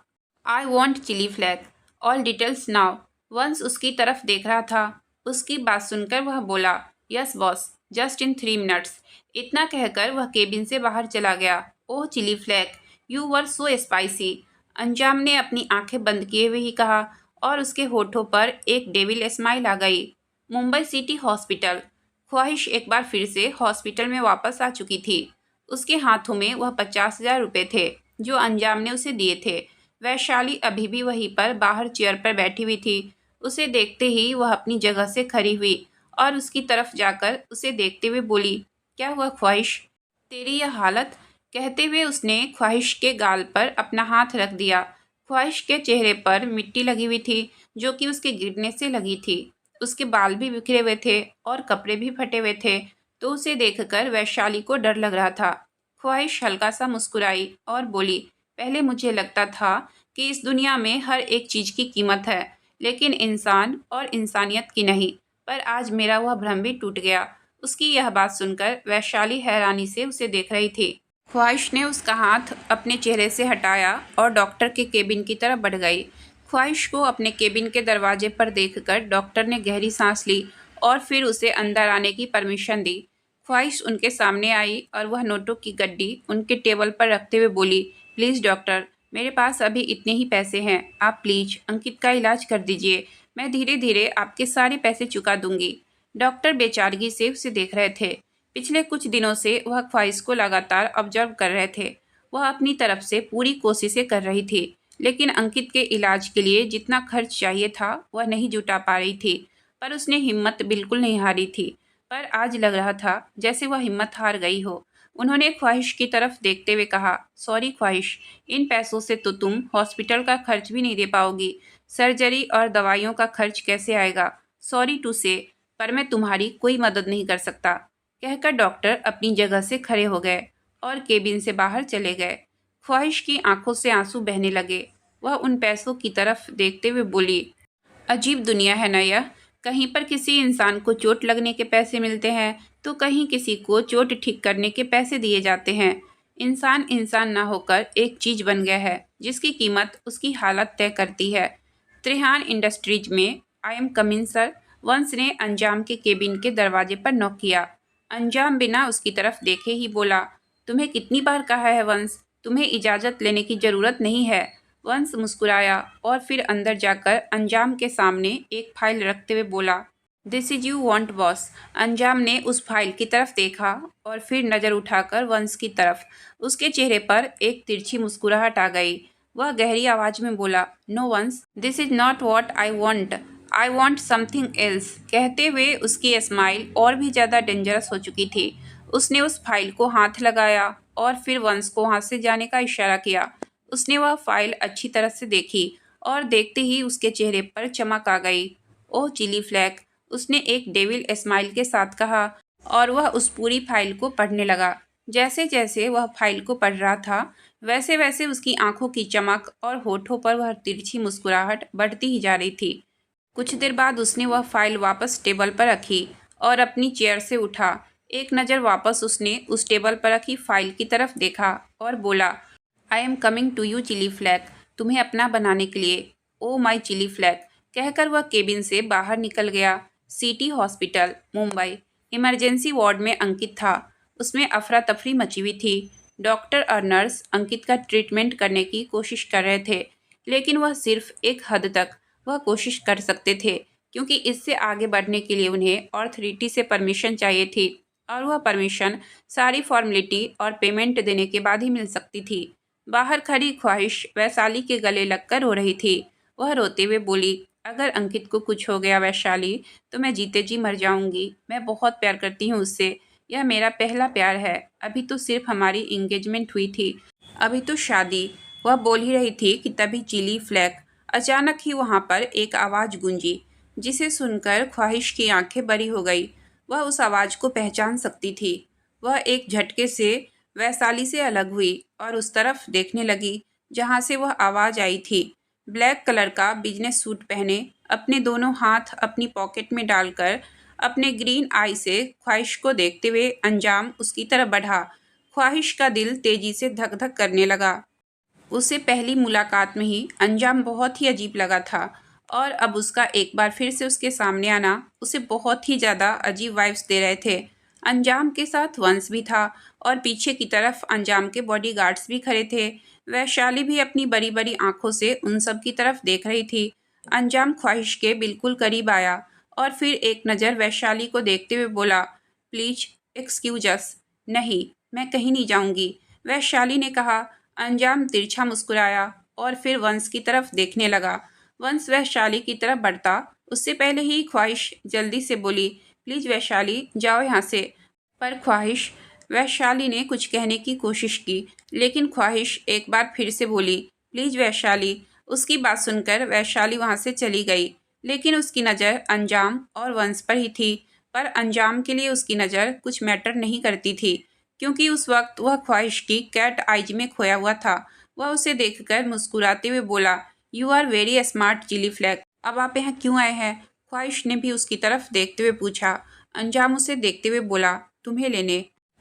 I want chilli flag, all details now. Vansh उसकी तरफ देख रहा था। उसकी बात सुनकर वह बोला, yes boss, just in 3 minutes. इतना कहकर वह केबिन से बाहर चला गया। Oh chilli flake, you were so spicy. Anjam ने अपनी आंखें बंद किए हुए ही कहा और उसके होठों पर एक डेविल स्माइल आ गई। Mumbai city hospital. ख्वाहिश एक बार फिर से हॉस्पिटल में वापस आ चुकी थी। उसके हाथों में वह 50,000 रुपये थे जो अंजाम ने उसे दिए थे। वैशाली अभी भी वहीं पर बाहर चेयर पर बैठी हुई थी। उसे देखते ही वह अपनी जगह से खड़ी हुई और उसकी तरफ जाकर उसे देखते हुए बोली, क्या हुआ ख्वाहिश, तेरी यह हालत। कहते हुए उसने ख्वाहिश के गाल पर अपना हाथ रख दिया। ख्वाहिश के चेहरे पर मिट्टी लगी हुई थी, जो कि उसके गिरने से लगी थी। उसके बाल भी बिखरे हुए थे और कपड़े भी फटे हुए थे, तो उसे देखकर वैशाली को डर लग रहा था। ख्वाहिश हल्का सा मुस्कुराई और बोली, पहले मुझे लगता था कि इस दुनिया में हर एक चीज़ की कीमत है, लेकिन इंसान और इंसानियत की नहीं। पर आज मेरा वह भ्रम भी टूट गया। उसकी यह बात सुनकर वैशाली हैरानी से उसे देख रही थी। ख्वाहिश ने उसका हाथ अपने चेहरे से हटाया और डॉक्टर के केबिन की तरफ बढ़ गई। ख्वाहिश को अपने केबिन के दरवाजे पर देखकर डॉक्टर ने गहरी सांस ली और फिर उसे अंदर आने की परमिशन दी। ख्वाहिश उनके सामने आई और वह नोटों की गड्डी उनके टेबल पर रखते हुए बोली, प्लीज़ डॉक्टर, मेरे पास अभी इतने ही पैसे हैं। आप प्लीज़ अंकित का इलाज कर दीजिए। मैं धीरे धीरे आपके सारे पैसे चुका दूंगी। डॉक्टर बेचारगी से उसे देख रहे थे। पिछले कुछ दिनों से वह ख्वाहिश को लगातार ऑब्जर्व कर रहे थे। वह अपनी तरफ से पूरी कोशिशें कर रही थी, लेकिन अंकित के इलाज के लिए जितना खर्च चाहिए था वह नहीं जुटा पा रही थी। पर उसने हिम्मत बिल्कुल नहीं हारी थी। पर आज लग रहा था जैसे वह हिम्मत हार गई हो। उन्होंने ख्वाहिश की तरफ देखते हुए कहा, सॉरी ख्वाहिश, इन पैसों से तो तुम हॉस्पिटल का खर्च भी नहीं दे पाओगी। सर्जरी और दवाइयों का खर्च कैसे आएगा? सॉरी टू से, पर मैं तुम्हारी कोई मदद नहीं कर सकता। कहकर डॉक्टर अपनी जगह से खड़े हो गए और केबिन से बाहर चले गए। ख्वाहिश की आंखों से आंसू बहने लगे। वह उन पैसों की तरफ देखते हुए बोली, अजीब दुनिया है ना यह। कहीं पर किसी इंसान को चोट लगने के पैसे मिलते हैं तो कहीं किसी को चोट ठीक करने के पैसे दिए जाते हैं। इंसान इंसान ना होकर एक चीज बन गया है जिसकी कीमत उसकी हालत तय करती है। त्रिहान इंडस्ट्रीज में आई एम कमिंग सर। वंश ने अंजाम के केबिन के दरवाजे पर नॉक किया। अंजाम बिना उसकी तरफ देखे ही बोला, तुम्हें कितनी बार कहा है वंश, तुम्हें इजाज़त लेने की ज़रूरत नहीं है। वंश मुस्कुराया और फिर अंदर जाकर अंजाम के सामने एक फाइल रखते हुए बोला, this is you want boss. अंजाम ने उस फाइल की तरफ देखा और फिर नज़र उठाकर वंश की तरफ। उसके चेहरे पर एक तिरछी मुस्कुराहट आ गई। वह गहरी आवाज़ में बोला, नो वंश, this is not what I want something else. कहते हुए उसकी स्माइल और भी ज़्यादा डेंजरस हो चुकी थी। उसने उस फाइल को हाथ लगाया और फिर वंश को वहाँ से जाने का इशारा किया। उसने वह फाइल अच्छी तरह से देखी और देखते ही उसके चेहरे पर चमक आ गई। ओह चिली फ्लैक, उसने एक डेविल स्माइल के साथ कहा और वह उस पूरी फाइल को पढ़ने लगा। जैसे जैसे वह फाइल को पढ़ रहा था वैसे वैसे उसकी आंखों की चमक और होठों पर वह तिरछी मुस्कुराहट बढ़ती ही जा रही थी। कुछ देर बाद उसने वह फाइल वापस टेबल पर रखी और अपनी चेयर से उठा। एक नज़र वापस उसने उस टेबल पर रखी फाइल की तरफ देखा और बोला, I am coming to you chilli flake, तुम्हें अपना बनाने के लिए। ओ माई चिली फ्लैक, कहकर वह केबिन से बाहर निकल गया। City hospital, Mumbai. Emergency ward में अंकित था। उसमें अफरा तफरी मची हुई थी। डॉक्टर और नर्स अंकित का ट्रीटमेंट करने की कोशिश कर रहे थे, लेकिन वह सिर्फ एक हद तक वह कोशिश कर सकते थे, क्योंकि इससे आगे बढ़ने के लिए उन्हें ऑथोरिटी से परमिशन चाहिए थी और वह परमिशन सारी फॉर्मेलिटी और पेमेंट देने के बाद ही मिल सकती थी। बाहर खड़ी ख्वाहिश वैशाली के गले लगकर रो रही थी। वह रोते हुए बोली, अगर अंकित को कुछ हो गया वैशाली, तो मैं जीते जी मर जाऊंगी। मैं बहुत प्यार करती हूँ उससे। यह मेरा पहला प्यार है। अभी तो सिर्फ हमारी इंगेजमेंट हुई थी, अभी तो शादी। वह बोल ही रही थी कि तभी चिली फ्लैक। अचानक ही वहाँ पर एक आवाज़ गूंजी, जिसे सुनकर ख्वाहिश की आंखें बड़ी हो गई। वह उस आवाज़ को पहचान सकती थी। वह एक झटके से वैशाली से अलग हुई और उस तरफ देखने लगी जहाँ से वह आवाज़ आई थी। ब्लैक कलर का बिजनेस सूट पहने, अपने दोनों हाथ अपनी पॉकेट में डालकर, अपने ग्रीन आई से ख्वाहिश को देखते हुए अंजाम उसकी तरफ बढ़ा। ख्वाहिश का दिल तेजी से धक धक करने लगा। उसे पहली मुलाकात में ही अंजाम बहुत ही अजीब लगा था और अब उसका एक बार फिर से उसके सामने आना उसे बहुत ही ज़्यादा अजीब वाइब्स दे रहे थे। अंजाम के साथ वंश भी था और पीछे की तरफ अंजाम के बॉडीगार्ड्स भी खड़े थे। वैशाली भी अपनी बड़ी बड़ी आंखों से उन सब की तरफ देख रही थी। अंजाम ख्वाहिश के बिल्कुल करीब आया और फिर एक नज़र वैशाली को देखते हुए बोला, प्लीज एक्सक्यूज अस। नहीं, मैं कहीं नहीं जाऊंगी, वैशाली ने कहा। अंजाम तिरछा मुस्कुराया और फिर वंश की तरफ देखने लगा। वंश वैशाली की तरफ बढ़ता उससे पहले ही ख्वाहिश जल्दी से बोली, प्लीज़ वैशाली, जाओ यहाँ से। पर ख्वाहिश वैशाली ने कुछ कहने की कोशिश की, लेकिन ख्वाहिश एक बार फिर से बोली, प्लीज़ वैशाली। उसकी बात सुनकर वैशाली वहाँ से चली गई, लेकिन उसकी नज़र अंजाम और वंश पर ही थी। पर अंजाम के लिए उसकी नज़र कुछ मैटर नहीं करती थी, क्योंकि उस वक्त वह ख्वाहिश की कैट आइज में खोया हुआ था। वह उसे देखकर मुस्कुराते हुए बोला, you are very smart chilli flake. अब आप यहाँ क्यों आए हैं? ख्वाहिश ने भी उसकी तरफ देखते हुए पूछा। अंजाम उसे देखते हुए बोला, तुम्हें लेने।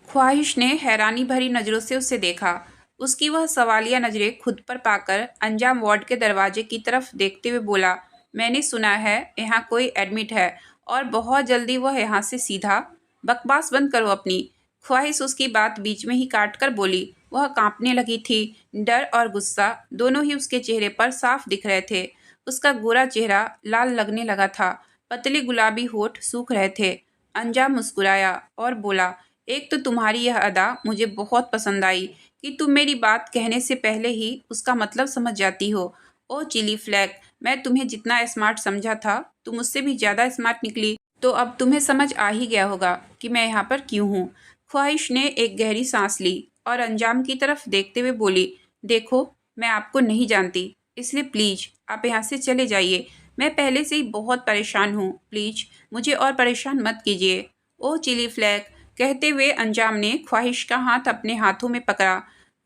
ख्वाहिश ने हैरानी भरी नज़रों से उसे देखा। उसकी वह सवालिया नज़रें खुद पर पाकर अंजाम वार्ड के दरवाजे की तरफ देखते हुए बोला, मैंने सुना है यहाँ कोई एडमिट है और बहुत जल्दी वह यहाँ से सीधा। बकवास बंद करो अपनी। ख्वाहिश उसकी बात बीच में ही काट कर बोली। वह कांपने लगी थी। डर और गुस्सा दोनों ही उसके चेहरे पर साफ दिख रहे थे। उसका गोरा चेहरा लाल लगने लगा था। पतले गुलाबी होठ सूख रहे थे। अंजाम मुस्कुराया और बोला, एक तो तुम्हारी यह अदा मुझे बहुत पसंद आई कि तुम मेरी बात कहने से पहले ही उसका मतलब समझ जाती हो। ओ चिली फ्लैग, मैं तुम्हें जितना स्मार्ट समझा था तुम उससे भी ज़्यादा स्मार्ट निकली। तो अब तुम्हें समझ आ ही गया होगा कि मैं यहाँ पर क्यों हूँ। ख्वाहिश ने एक गहरी सांस ली और अंजाम की तरफ देखते हुए बोली, देखो मैं आपको नहीं जानती, इसलिए प्लीज़ आप यहाँ से चले जाइए। मैं पहले से ही बहुत परेशान हूँ, प्लीज़ मुझे और परेशान मत कीजिए। ओ चिली फ्लैग, कहते हुए अंजाम ने ख्वाहिश का हाथ अपने हाथों में पकड़ा।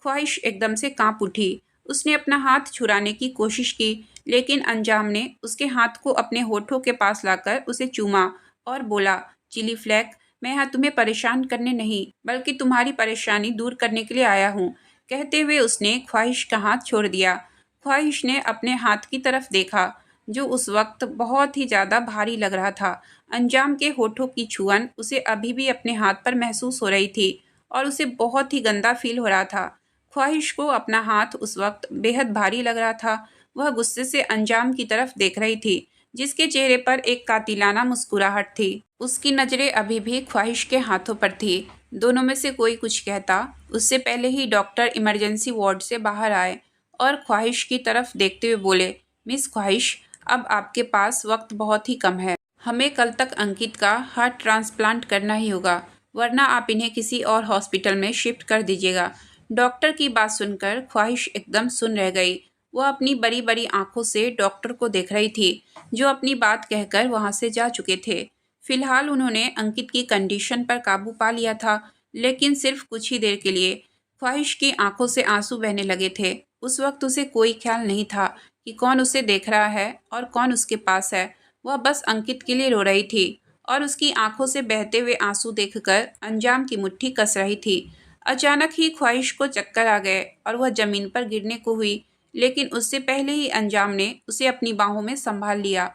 ख्वाहिश एकदम से कांप उठी। उसने अपना हाथ छुड़ाने की कोशिश की, लेकिन अंजाम ने उसके हाथ को अपने होठों के पास लाकर उसे चूमा और बोला, चिली फ्लैग, मैं यहाँ तुम्हें परेशान करने नहीं बल्कि तुम्हारी परेशानी दूर करने के लिए आया हूँ। कहते हुए उसने ख्वाहिश का हाथ छोड़ दिया। ख्वाहिश ने अपने हाथ की तरफ देखा, जो उस वक्त बहुत ही ज़्यादा भारी लग रहा था। अंजाम के होठों की छुअन उसे अभी भी अपने हाथ पर महसूस हो रही थी और उसे बहुत ही गंदा फील हो रहा था। ख्वाहिश को अपना हाथ उस वक्त बेहद भारी लग रहा था। वह गुस्से से अंजाम की तरफ देख रही थी, जिसके चेहरे पर एक कातिलाना मुस्कुराहट थी। उसकी नज़रें अभी भी ख्वाहिश के हाथों पर थी। दोनों में से कोई कुछ कहता उससे पहले ही डॉक्टर इमरजेंसी वार्ड से बाहर आए और ख्वाहिश की तरफ देखते हुए बोले, मिस ख्वाहिश, अब आपके पास वक्त बहुत ही कम है। हमें कल तक अंकित का हार्ट ट्रांसप्लांट करना ही होगा, वरना आप इन्हें किसी और हॉस्पिटल में शिफ्ट कर दीजिएगा। डॉक्टर की बात सुनकर ख्वाहिश एकदम सुन रह गई। वह अपनी बड़ी बड़ी आंखों से डॉक्टर को देख रही थी, जो अपनी बात कहकर वहां से जा चुके थे। फिलहाल उन्होंने अंकित की कंडीशन पर काबू पा लिया था, लेकिन सिर्फ कुछ ही देर के लिए। ख्वाहिश की आंखों से आंसू बहने लगे थे। उस वक्त उसे कोई ख्याल नहीं था कि कौन उसे देख रहा है और कौन उसके पास है। वह बस अंकित के लिए रो रही थी और उसकी आंखों से बहते हुए आंसू देखकर अंजाम की मुट्ठी कस रही थी। अचानक ही ख्वाहिश को चक्कर आ गए और वह जमीन पर गिरने को हुई, लेकिन उससे पहले ही अंजाम ने उसे अपनी बाहों में संभाल लिया।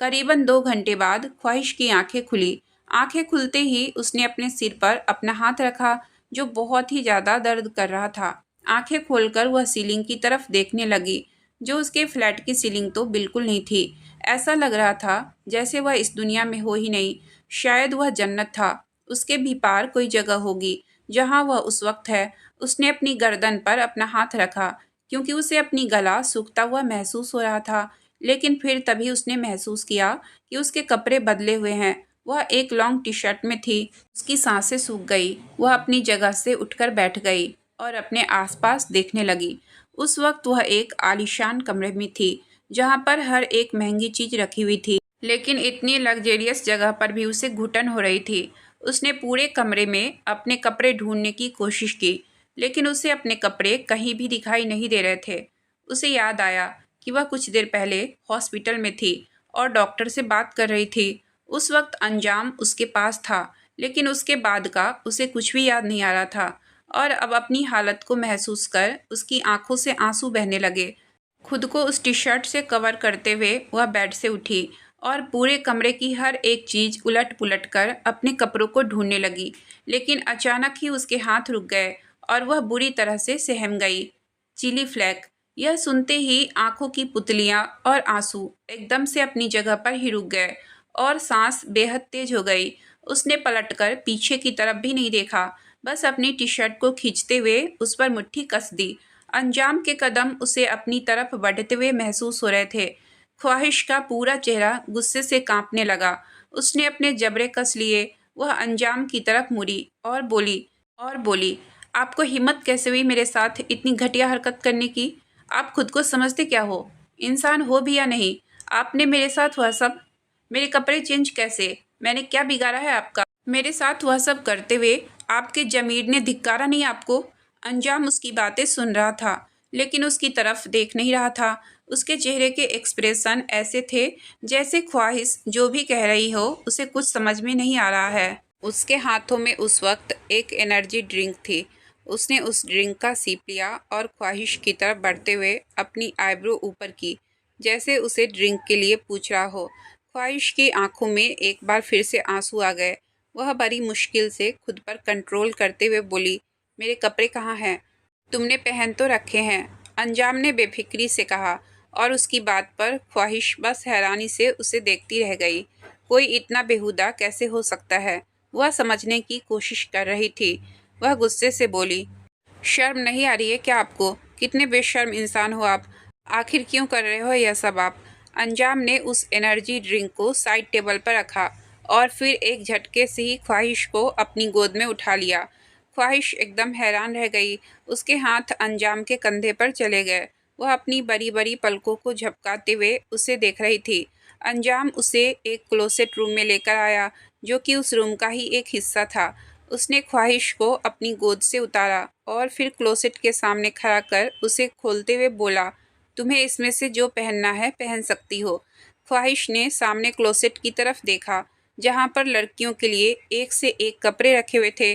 करीबन 2 घंटे बाद ख्वाहिश की आंखें खुली। आंखें खुलते ही उसने अपने सिर पर अपना हाथ रखा, जो बहुत ही ज़्यादा दर्द कर रहा था। आंखें खोलकर वह सीलिंग की तरफ देखने लगी, जो उसके फ्लैट की सीलिंग तो बिल्कुल नहीं थी। ऐसा लग रहा था जैसे वह इस दुनिया में हो ही नहीं। शायद वह जन्नत था। उसके भी पार कोई जगह होगी जहाँ वह उस वक्त है। उसने अपनी गर्दन पर अपना हाथ रखा, क्योंकि उसे अपनी गला सूखता हुआ महसूस हो रहा था। लेकिन फिर तभी उसने महसूस किया कि उसके कपड़े बदले हुए हैं। वह एक लॉन्ग टी शर्ट में थी। उसकी सांसें सूख गई। वह अपनी जगह से उठकर बैठ गई और अपने आसपास देखने लगी। उस वक्त वह एक आलीशान कमरे में थी, जहाँ पर हर एक महंगी चीज रखी हुई थी, लेकिन इतनी लग्जेरियस जगह पर भी उसे घुटन हो रही थी। उसने पूरे कमरे में अपने कपड़े ढूंढने की कोशिश की, लेकिन उसे अपने कपड़े कहीं भी दिखाई नहीं दे रहे थे। उसे याद आया कि वह कुछ देर पहले हॉस्पिटल में थी और डॉक्टर से बात कर रही थी। उस वक्त अंजाम उसके पास था, लेकिन उसके बाद का उसे कुछ भी याद नहीं आ रहा था। और अब अपनी हालत को महसूस कर उसकी आंखों से आंसू बहने लगे। खुद को उस टी शर्ट से कवर करते हुए वह बेड से उठी और पूरे कमरे की हर एक चीज़ उलट पुलट कर अपने कपड़ों को ढूंढने लगी। लेकिन अचानक ही उसके हाथ रुक गए और वह बुरी तरह से सहम गई। चिली फ्लैग, यह सुनते ही आंखों की पुतलियां और आंसू एकदम से अपनी जगह पर ही रुक गए और सांस बेहद तेज हो गई। उसने पलटकर पीछे की तरफ भी नहीं देखा, बस अपनी टी शर्ट को खींचते हुए उस पर मुट्ठी कस दी। अंजाम के कदम उसे अपनी तरफ बढ़ते हुए महसूस हो रहे थे। ख्वाहिश का पूरा चेहरा गुस्से से कांपने लगा। उसने अपने जबड़े कस लिए। वह अंजाम की तरफ मुड़ी और बोली, आपको हिम्मत कैसे हुई मेरे साथ इतनी घटिया हरकत करने की? आप खुद को समझते क्या हो? इंसान हो भी या नहीं? आपने मेरे साथ वह सब, मेरे कपड़े चेंज कैसे? मैंने क्या बिगाड़ा है आपका? मेरे साथ वह सब करते हुए आपके जमीर ने धिक्कारा नहीं आपको? अंजाम उसकी बातें सुन रहा था, लेकिन उसकी तरफ देख नहीं रहा था। उसके चेहरे के एक्सप्रेशन ऐसे थे जैसे ख्वाहिश जो भी कह रही हो उसे कुछ समझ में नहीं आ रहा है। उसके हाथों में उस वक्त एक एनर्जी ड्रिंक थी। उसने उस ड्रिंक का सीप लिया और ख्वाहिश की तरफ बढ़ते हुए अपनी आईब्रो ऊपर की, जैसे उसे ड्रिंक के लिए पूछ रहा हो। ख्वाहिश की आंखों में एक बार फिर से आंसू आ गए। वह बड़ी मुश्किल से खुद पर कंट्रोल करते हुए बोली, मेरे कपड़े कहाँ हैं? तुमने पहन तो रखे हैं, अंजाम ने बेफिक्री से कहा, और उसकी बात पर ख्वाहिश बस हैरानी से उसे देखती रह गई। कोई इतना बेहुदा कैसे हो सकता है? वह समझने की कोशिश कर रही थी। वह गुस्से से बोली, शर्म नहीं आ रही है क्या आपको? कितने बेशर्म इंसान हो आप। आखिर क्यों कर रहे हो यह सब आप? अंजाम ने उस एनर्जी ड्रिंक को साइड टेबल पर रखा और फिर एक झटके से ही ख्वाहिश को अपनी गोद में उठा लिया। ख्वाहिश एकदम हैरान रह गई। उसके हाथ अंजाम के कंधे पर चले गए। वह अपनी बड़ी बड़ी पलकों को झपकाते हुए उसे देख रही थी। अंजाम उसे एक क्लोसेट रूम में लेकर आया, जो कि उस रूम का ही एक हिस्सा था। उसने ख्वाहिश को अपनी गोद से उतारा और फिर क्लोसेट के सामने खड़ा कर उसे खोलते हुए बोला, तुम्हें इसमें से जो पहनना है पहन सकती हो। ख्वाहिश ने सामने क्लोसेट की तरफ देखा, जहाँ पर लड़कियों के लिए एक से एक कपड़े रखे हुए थे।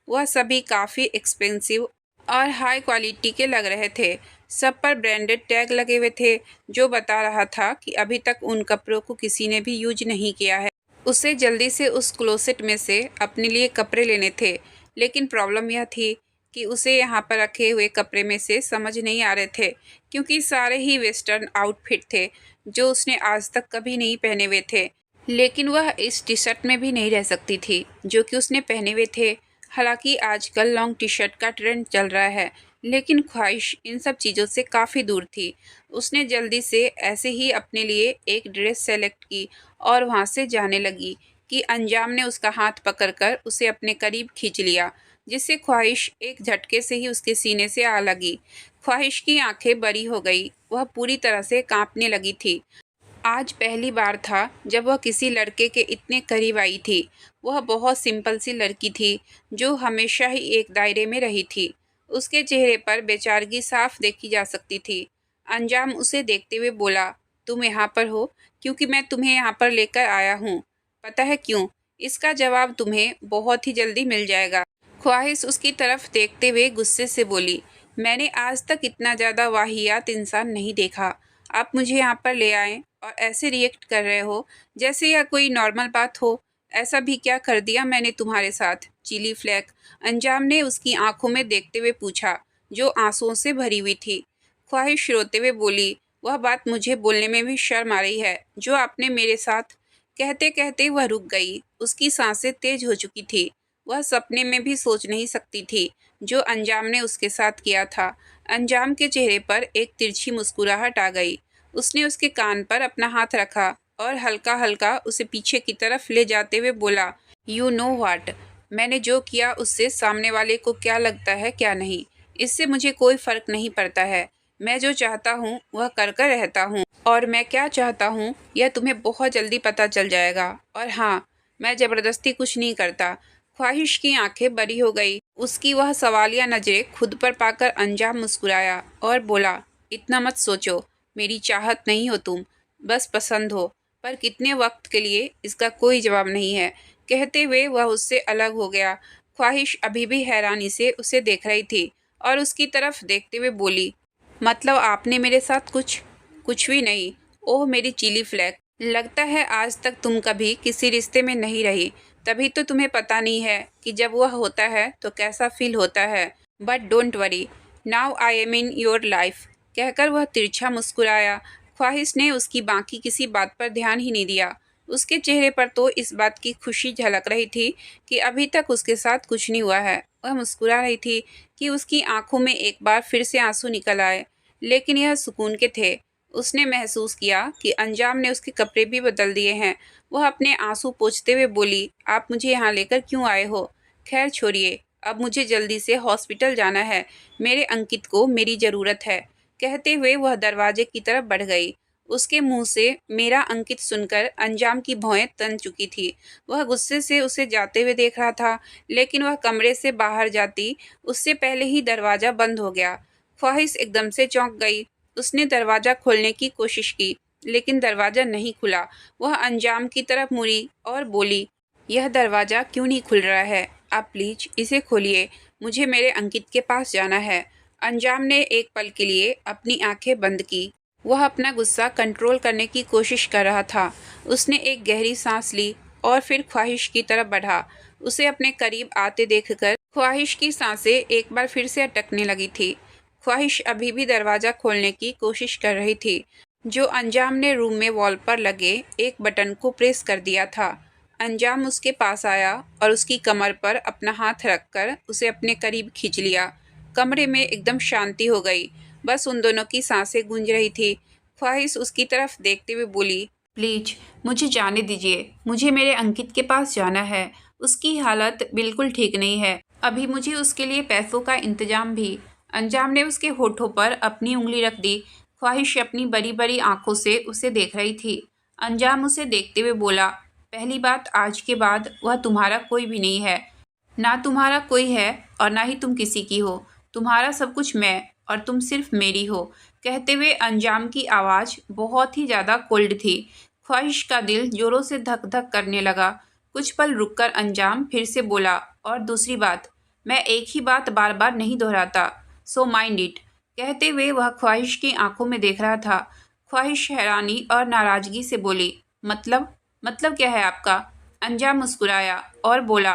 वह सभी काफ़ी एक्सपेंसिव और हाई क्वालिटी के लग रहे थे। सब पर ब्रांडेड टैग लगे हुए थे, जो बता रहा था कि अभी तक उन कपड़ों को किसी ने भी यूज नहीं किया है। उसे जल्दी से उस क्लोसेट में से अपने लिए कपड़े लेने थे, लेकिन प्रॉब्लम यह थी कि उसे यहाँ पर रखे हुए कपड़े में से समझ नहीं आ रहे थे, क्योंकि सारे ही वेस्टर्न आउटफिट थे जो उसने आज तक कभी नहीं पहने हुए थे। लेकिन वह इस टी शर्ट में भी नहीं रह सकती थी जो कि उसने पहने हुए थे। हालांकि आजकल लॉन्ग टी शर्ट का ट्रेंड चल रहा है, लेकिन ख्वाहिश इन सब चीज़ों से काफ़ी दूर थी। उसने जल्दी से ऐसे ही अपने लिए एक ड्रेस सेलेक्ट की और वहाँ से जाने लगी कि अंजाम ने उसका हाथ पकड़कर उसे अपने करीब खींच लिया, जिससे ख्वाहिश एक झटके से ही उसके सीने से आ लगी। ख्वाहिश की आंखें बड़ी हो गई। वह पूरी तरह से कांपने लगी थी। आज पहली बार था जब वह किसी लड़के के इतने करीब आई थी। वह बहुत सिंपल सी लड़की थी जो हमेशा ही एक दायरे में रही थी। उसके चेहरे पर बेचारगी साफ देखी जा सकती थी। अंजाम उसे देखते हुए बोला, तुम यहाँ पर हो क्योंकि मैं तुम्हें यहाँ पर लेकर आया हूँ। पता है क्यों? इसका जवाब तुम्हें बहुत ही जल्दी मिल जाएगा। ख्वाहिश उसकी तरफ देखते हुए गुस्से से बोली, मैंने आज तक इतना ज़्यादा वाहियात इंसान नहीं देखा। आप मुझे यहाँ पर ले आए और ऐसे रिएक्ट कर रहे हो जैसे यह कोई नॉर्मल बात हो। ऐसा भी क्या कर दिया मैंने तुम्हारे साथ, चिली फ्लैक? अंजाम ने उसकी आंखों में देखते हुए पूछा, जो आंसुओं से भरी हुई थी। ख्वाहिश रोते हुए बोली, वह बात मुझे बोलने में भी शर्म आ रही है जो आपने मेरे साथ। कहते कहते वह रुक गई। उसकी सांसें तेज हो चुकी थी। वह सपने में भी सोच नहीं सकती थी जो अंजाम ने उसके साथ किया था। अंजाम के चेहरे पर एक तिरछी मुस्कुराहट आ गई। उसने उसके कान पर अपना हाथ रखा और हल्का हल्का उसे पीछे की तरफ ले जाते हुए बोला, यू नो व्हाट, मैंने जो किया उससे सामने वाले को क्या लगता है क्या नहीं, इससे मुझे कोई फ़र्क नहीं पड़ता है। मैं जो चाहता हूँ वह कर कर रहता हूँ, और मैं क्या चाहता हूँ यह तुम्हें बहुत जल्दी पता चल जाएगा। और हाँ, मैं ज़बरदस्ती कुछ नहीं करता। ख्वाहिश की आंखें बड़ी हो गई। उसकी वह सवालिया नज़रें खुद पर पाकर अंजाम मुस्कुराया और बोला, इतना मत सोचो, मेरी चाहत नहीं हो तुम, बस पसंद हो, पर कितने वक्त के लिए इसका कोई जवाब नहीं है। कहते हुए वह उससे अलग हो गया। ख्वाहिश अभी भी हैरानी से उसे देख रही थी और उसकी तरफ देखते हुए बोली, मतलब आपने मेरे साथ कुछ कुछ भी नहीं? ओह मेरी चिली फ्लैक, लगता है आज तक तुम कभी किसी रिश्ते में नहीं रही, तभी तो तुम्हें पता नहीं है कि जब वह होता है तो कैसा फील होता है। But don't worry, now I am in your life, कहकर वह तिरछा मुस्कुराया। ख्वाहिश ने उसकी बाकी किसी बात पर ध्यान ही नहीं दिया। उसके चेहरे पर तो इस बात की खुशी झलक रही थी कि अभी तक उसके साथ कुछ नहीं हुआ है। वह मुस्कुरा रही थी कि उसकी आंखों में एक बार फिर से आंसू निकल आए, लेकिन यह सुकून के थे। उसने महसूस किया कि अंजाम ने उसके कपड़े भी बदल दिए हैं। वह अपने आंसू पोंछते हुए बोली, आप मुझे यहाँ लेकर क्यों आए हो? खैर छोड़िए, अब मुझे जल्दी से हॉस्पिटल जाना है। मेरे अंकित को मेरी ज़रूरत है। कहते हुए वह दरवाजे की तरफ बढ़ गई। उसके मुंह से मेरा अंकित सुनकर अंजाम की भौहें तन चुकी थी। वह गुस्से से उसे जाते हुए देख रहा था, लेकिन वह कमरे से बाहर जाती उससे पहले ही दरवाज़ा बंद हो गया। ख्वाहिश एकदम से चौंक गई। उसने दरवाज़ा खोलने की कोशिश की, लेकिन दरवाज़ा नहीं खुला। वह अंजाम की तरफ मुड़ी और बोली, यह दरवाज़ा क्यों नहीं खुल रहा है? आप प्लीज इसे खोलिए, मुझे मेरे अंकित के पास जाना है। अंजाम ने एक पल के लिए अपनी आंखें बंद की। वह अपना गुस्सा कंट्रोल करने की कोशिश कर रहा था। उसने एक गहरी सांस ली और फिर ख्वाहिश की तरफ बढ़ा। उसे अपने करीब आते देखकर ख्वाहिश की सांसें एक बार फिर से अटकने लगी थी। ख्वाहिश अभी भी दरवाज़ा खोलने की कोशिश कर रही थी, जो अंजाम ने रूम में वॉल पर लगे एक बटन को प्रेस कर दिया था। अंजाम उसके पास आया और उसकी कमर पर अपना हाथ रखकर उसे अपने करीब खींच लिया। कमरे में एकदम शांति हो गई। बस उन दोनों की सांसें गूंज रही थी। ख्वाहिश उसकी तरफ देखते हुए बोली, प्लीज मुझे जाने दीजिए, मुझे मेरे अंकित के पास जाना है। उसकी हालत बिल्कुल ठीक नहीं है। अभी मुझे उसके लिए पैसों का इंतजाम भी। अंजाम ने उसके होठों पर अपनी उंगली रख दी। ख्वाहिश अपनी बड़ी बड़ी आंखों से उसे देख रही थी। अंजाम उसे देखते हुए बोला, पहली बात, आज के बाद वह तुम्हारा कोई भी नहीं है। ना तुम्हारा कोई है और ना ही तुम किसी की हो। तुम्हारा सब कुछ मैं और तुम सिर्फ मेरी हो। कहते हुए अंजाम की आवाज़ बहुत ही ज़्यादा कोल्ड थी। ख्वाहिश का दिल जोरों से धक धक करने लगा। कुछ पल रुककर अंजाम फिर से बोला, और दूसरी बात, मैं एक ही बात बार बार नहीं दोहराता, सो माइंड इट। कहते हुए वह ख्वाहिश की आंखों में देख रहा था। ख्वाहिश हैरानी और नाराजगी से बोली, मतलब क्या है आपका? अंजाम मुस्कुराया और बोला,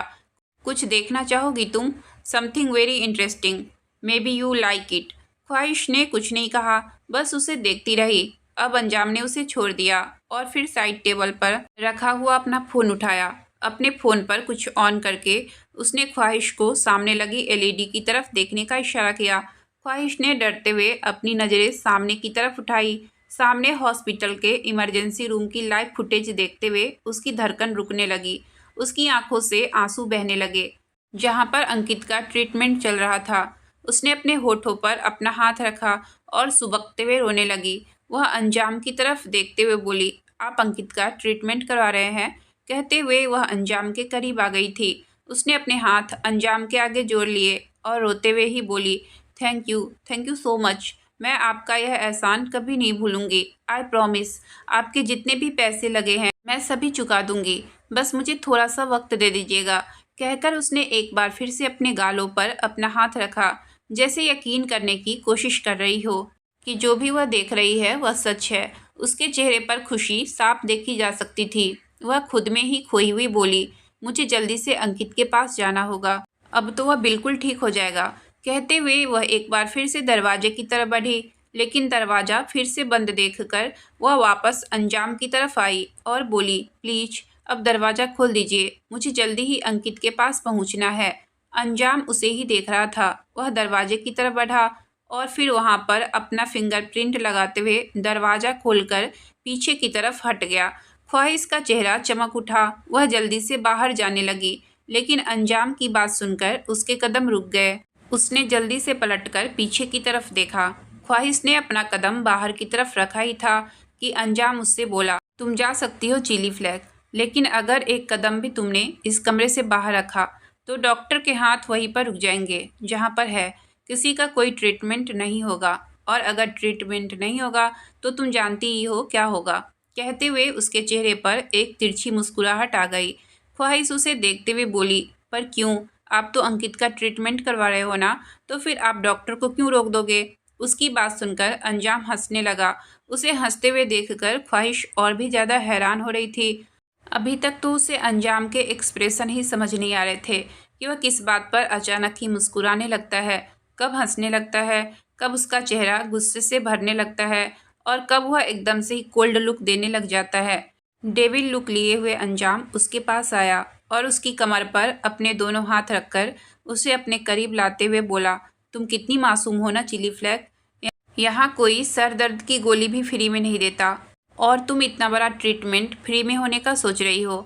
कुछ देखना चाहोगी तुम? Something very interesting, may be you like it. ख्वाहिश ने कुछ नहीं कहा, बस उसे देखती रही। अब अंजाम ने उसे छोड़ दिया और फिर साइड टेबल पर रखा हुआ अपना फ़ोन उठाया। अपने फ़ोन पर कुछ ऑन करके उसने ख्वाहिश को सामने लगी एलईडी की तरफ देखने का इशारा किया। ख्वाहिश ने डरते हुए अपनी नज़रें सामने की तरफ उठाई। सामने हॉस्पिटल के इमरजेंसी रूम की लाइव फुटेज देखते हुए उसकी धड़कन रुकने लगी। उसकी आंखों से आंसू बहने लगे। जहां पर अंकित का ट्रीटमेंट चल रहा था, उसने अपने होठों पर अपना हाथ रखा और सुबकते हुए रोने लगी। वह अंजाम की तरफ देखते हुए बोली, आप अंकित का ट्रीटमेंट करवा रहे हैं? कहते हुए वह अंजाम के करीब आ गई थी। उसने अपने हाथ अंजाम के आगे जोड़ लिए और रोते हुए ही बोली, थैंक यू सो मच। मैं आपका यह एहसान कभी नहीं भूलूंगी। आई प्रॉमिस, आपके जितने भी पैसे लगे हैं मैं सभी चुका दूंगी। बस मुझे थोड़ा सा वक्त दे दीजिएगा। कहकर उसने एक बार फिर से अपने गालों पर अपना हाथ रखा, जैसे यकीन करने की कोशिश कर रही हो कि जो भी वह देख रही है वह सच है। उसके चेहरे पर खुशी साफ देखी जा सकती थी। वह खुद में ही खोई हुई बोली, मुझे जल्दी से अंकित के पास जाना होगा, अब तो वह बिल्कुल ठीक हो जाएगा। कहते हुए वह एक बार फिर से दरवाजे की तरफ बढ़ी, लेकिन दरवाज़ा फिर से बंद देखकर वह वापस अंजाम की तरफ आई और बोली, प्लीज अब दरवाज़ा खोल दीजिए, मुझे जल्दी ही अंकित के पास पहुंचना है। अंजाम उसे ही देख रहा था। वह दरवाजे की तरफ बढ़ा और फिर वहां पर अपना फिंगरप्रिंट लगाते हुए दरवाज़ा खोलकर पीछे की तरफ हट गया। ख्वाहिश का चेहरा चमक उठा। वह जल्दी से बाहर जाने लगी, लेकिन अंजाम की बात सुनकर उसके कदम रुक गए। उसने जल्दी से पलटकर पीछे की तरफ देखा। ख्वाहिश ने अपना कदम बाहर की तरफ रखा ही था कि अंजाम उससे बोला, तुम जा सकती हो चिली फ्लैग, लेकिन अगर एक कदम भी तुमने इस कमरे से बाहर रखा तो डॉक्टर के हाथ वहीं पर रुक जाएंगे जहां पर है। किसी का कोई ट्रीटमेंट नहीं होगा, और अगर ट्रीटमेंट नहीं होगा तो तुम जानती ही हो क्या होगा। कहते हुए उसके चेहरे पर एक तिरछी मुस्कुराहट आ गई। ख्वाहिश उसे देखते हुए बोली, पर क्यों? आप तो अंकित का ट्रीटमेंट करवा रहे हो ना, तो फिर आप डॉक्टर को क्यों रोक दोगे? उसकी बात सुनकर अंजाम हंसने लगा। उसे हंसते हुए देखकर ख्वाहिश और भी ज़्यादा हैरान हो रही थी। अभी तक तो उसे अंजाम के एक्सप्रेशन ही समझ नहीं आ रहे थे कि वह किस बात पर अचानक ही मुस्कुराने लगता है, कब हंसने लगता है, कब उसका चेहरा गुस्से से भरने लगता है और कब वह एकदम से ही कोल्ड लुक देने लग जाता है। डेविल लुक लिए हुए अंजाम उसके पास आया और उसकी कमर पर अपने दोनों हाथ रखकर उसे अपने करीब लाते हुए बोला, तुम कितनी मासूम हो ना चिली फ्लैग। यहाँ कोई सर दर्द की गोली भी फ्री में नहीं देता, और तुम इतना बड़ा ट्रीटमेंट फ्री में होने का सोच रही हो।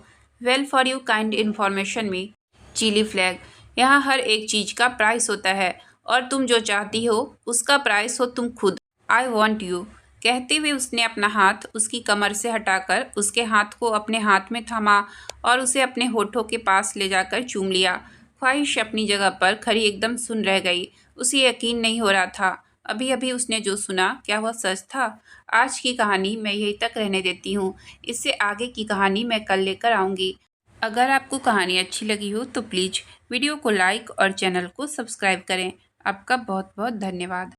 Well for you kind information में चिली फ्लैग, यहाँ हर एक चीज़ का प्राइस होता है, और तुम जो चाहती हो उसका प्राइस हो तुम खुद। I want you. कहते हुए उसने अपना हाथ उसकी कमर से हटाकर उसके हाथ को अपने हाथ में थामा और उसे अपने होठों के पास ले जाकर चूम लिया। ख्वाहिश अपनी जगह पर खड़ी एकदम सुन रह गई। उसे यकीन नहीं हो रहा था। अभी अभी उसने जो सुना क्या वह सच था? आज की कहानी मैं यहीं तक रहने देती हूँ। इससे आगे की कहानी मैं कल लेकर आऊँगी। अगर आपको कहानी अच्छी लगी हो तो प्लीज़ वीडियो को लाइक और चैनल को सब्सक्राइब करें। आपका बहुत बहुत धन्यवाद।